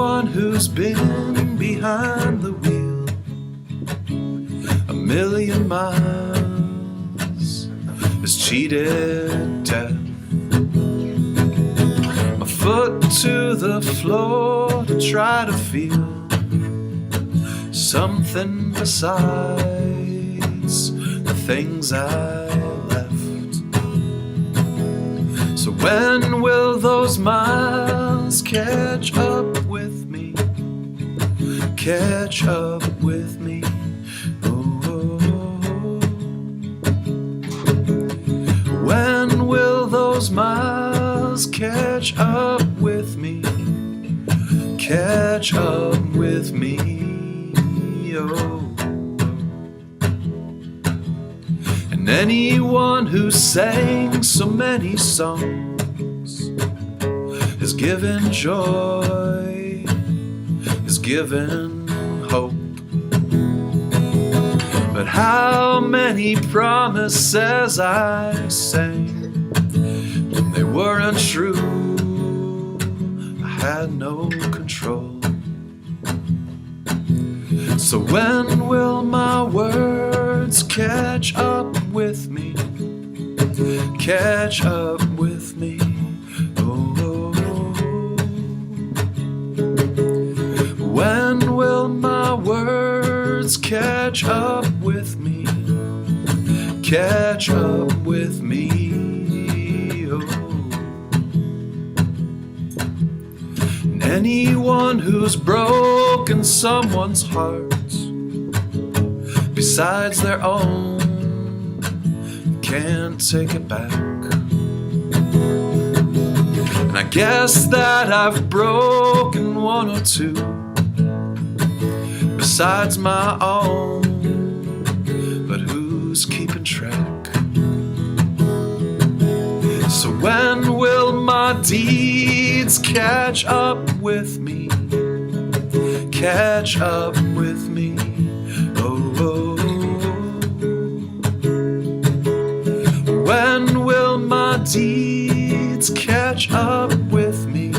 anyone who's been behind the wheel a million miles has cheated death. My foot to the floor to try to feel something besides the things I left. So when will those miles catch up with me? Catch up with me. When will those miles catch up with me? Catch up with me, oh. And anyone who sang so many songs has given joy, has given hope. But how many promises I sang when they weren't true? I had no control. So when will my words catch up with me? Catch up with me. Oh. When will my words catch up with me? Catch up with me. Oh. And anyone who's broken someone's heart besides their own can't take it back. And I guess that I've broken one or two besides my own, but who's keeping track? So when will my deeds catch up with me? Catch up with me, oh, oh. When will my deeds catch up with me?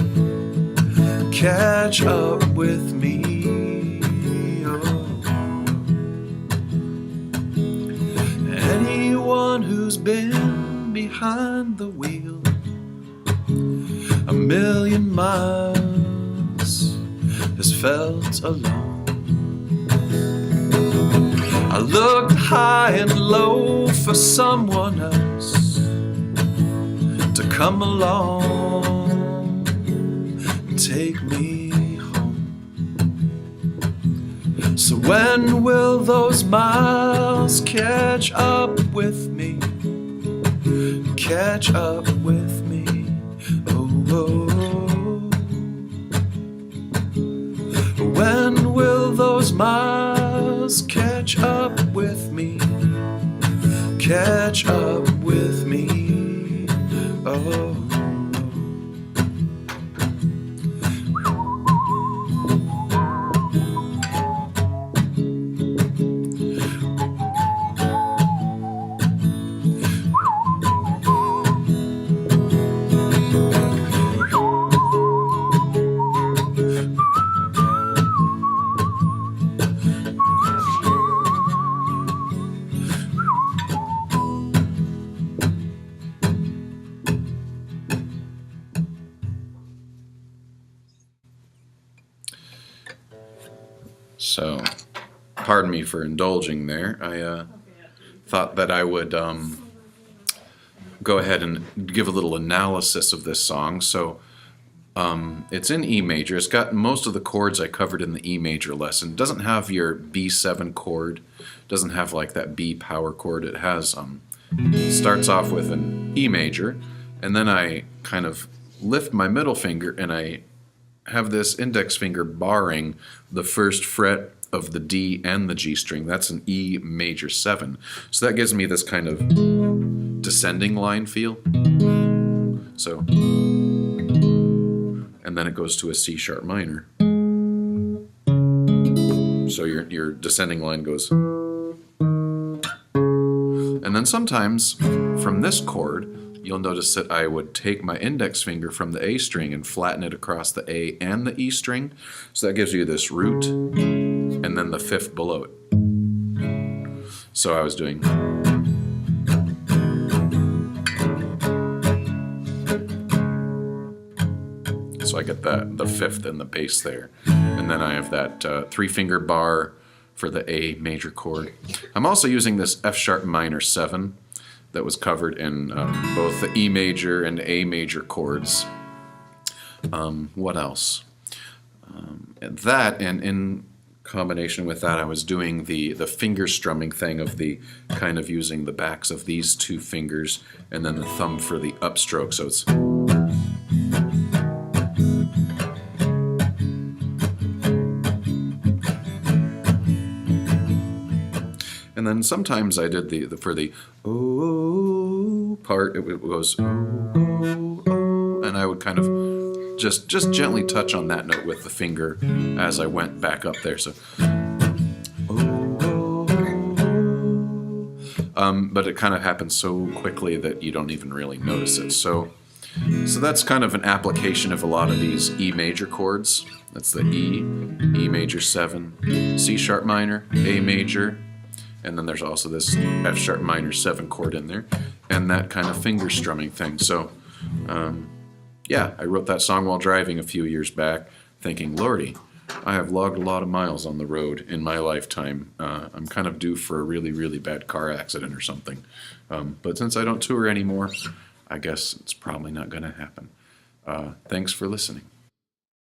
Catch up with me. Anyone who's been behind the wheel a million miles has felt alone. I looked high and low for someone else to come along and take me home. So when will those miles catch up with me? Catch up with me, oh, oh. When will those miles catch up with me? Catch up with me, oh. So, pardon me for indulging there. I thought that I would go ahead and give a little analysis of this song. So, it's in E major. It's got most of the chords I covered in the E major lesson. It doesn't have your B7 chord. It doesn't have like that B power chord. It has starts off with an E major, and then I kind of lift my middle finger and I have this index finger barring the first fret of the D and the G string. That's an E major 7. So that gives me this kind of descending line feel. So, and then it goes to a C sharp minor. So your descending line goes. And then sometimes from this chord, you'll notice that I would take my index finger from the A string and flatten it across the A and the E string. So that gives you this root and then the fifth below it. So I was doing. So I get the fifth and the bass there. And then I have that 3-finger bar for the A major chord. I'm also using this F sharp minor 7 that was covered in both the E major and A major chords. What else? That, and in combination with that, I was doing the finger strumming thing of the kind of using the backs of these 2 fingers and then the thumb for the upstroke. So it's. And then sometimes I did for the oh part, it goes oh, oh, and I would kind of just gently touch on that note with the finger as I went back up there. So, but it kind of happens so quickly that you don't even really notice it. So that's kind of an application of a lot of these E major chords. That's the E major 7, C sharp minor, A major. And then there's also this F sharp minor 7 chord in there, and that kind of finger strumming thing. So, yeah, I wrote that song while driving a few years back, thinking, Lordy, I have logged a lot of miles on the road in my lifetime. I'm kind of due for a really, really bad car accident or something. But since I don't tour anymore, I guess it's probably not going to happen. Thanks for listening.